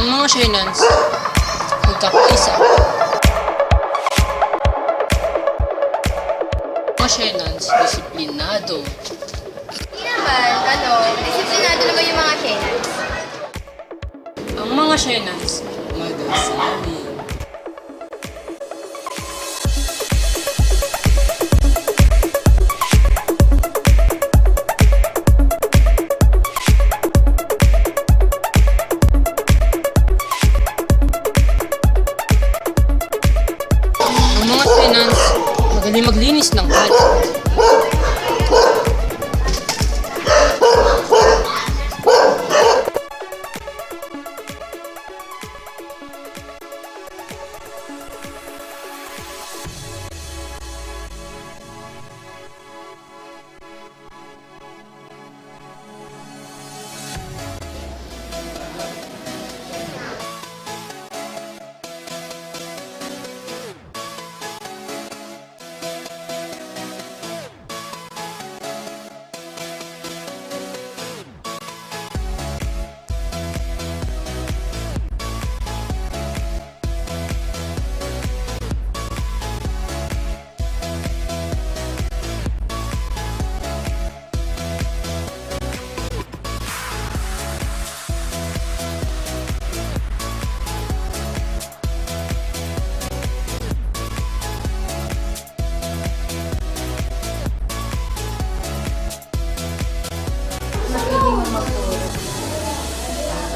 Ang mga Shenans, nagkakaisa. Mga Shenans, disiplinado. Hindi naman, disiplinado naman yung mga Shenans. Ang mga Shenans, magasabi. Ang mga Shenans, magaling maglinis ng kalye.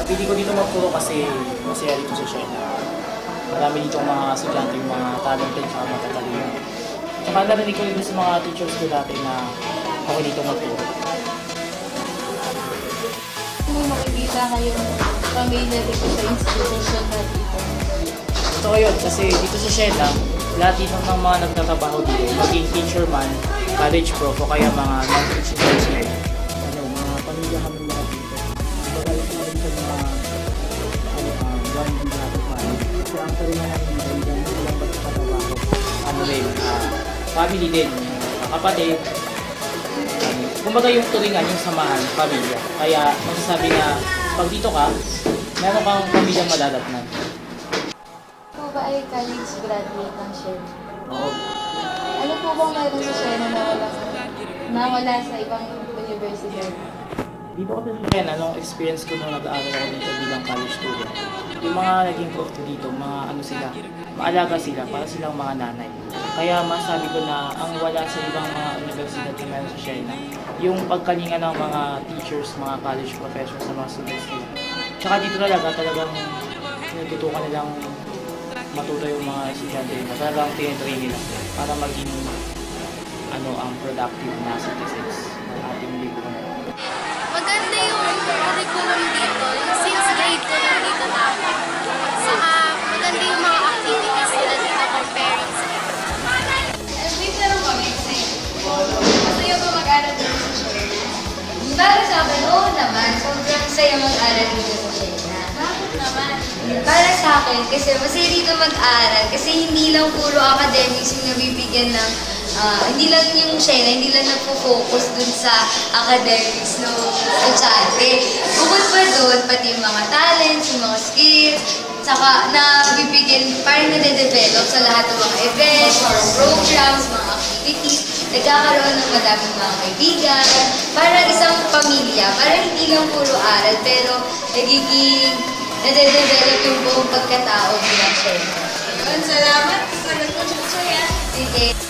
Pili ko dito magturo kasi masaya dito sa Shena. Marami dito mga estudyante, yung mga talented at matatalino. Tsaka narinig ko dito sa mga teachers ko dati na ako dito magturo. Kung makikita kayong pamilya dito sa institution na dito. Totoo yun kasi dito sa Shena, lahat dito ng mga nagtatrabaho dito, maging teacher man, college prof o kaya mga non-teaching personnel. Mga pamilya kami lahat dito. Ibagay ko na rin sa mga one natin man. Kasi ang sarili namin dahil dyan, walang magtatrabaho. Family din, kapatid. Kumbaga yung turingan, yung samahan, pamilya. Kaya masasabi na pag dito ka, meron kang pamilyang madadatnan. Ikaw ba ay college graduate ng Shena? Oo. Ano po bang meron sa Shena na wala sa ibang university? Dito ko din anong experience ko nung nag-aaral ako dito bilang college student. Yung mga naging prof ko dito, mga ano sila, maalaga sila, para silang mga nanay. Kaya masabi ko na ang wala sa ibang mga universidad na meron sa Shena, yung pagkalinga ng mga teachers, mga college professors sa mga students nila. Tsaka dito talagang tinututukan nilang matuto yung mga estudyante nila. Talagang tinitrain nila para maging ang productive na citizens ng ating lipunan. Maganda yung curriculum dito, yung since grade ko nandito na ako. Saka maganda yung mga activities nila dito comparing sa iba. May tanong kami kasi masaya ba mag-aral dito sa Shena? Para sa akin, oo naman. Sobrang saya mag-aral dito sa Shena. Bakit naman? Para sa akin, kasi masaya dito mag-aral. Kasi hindi lang puro academics yung nabibigyan ng hindi lang yung Shena, hindi lang nagpo-focus dun sa academics ng estudyante. Bukod pa dun, pati yung mga talents, yung mga skills, saka nabibigyan, parang nade-develop sa lahat ng mga events, mga programs, mga activities. Nagkakaroon ng madaming mga kaibigan, parang isang pamilya, parang hindi lang puro aral, pero nagiging nade-develop yung buong pagkatao bilang Shena. Salamat. Sagot ko siya. Sige.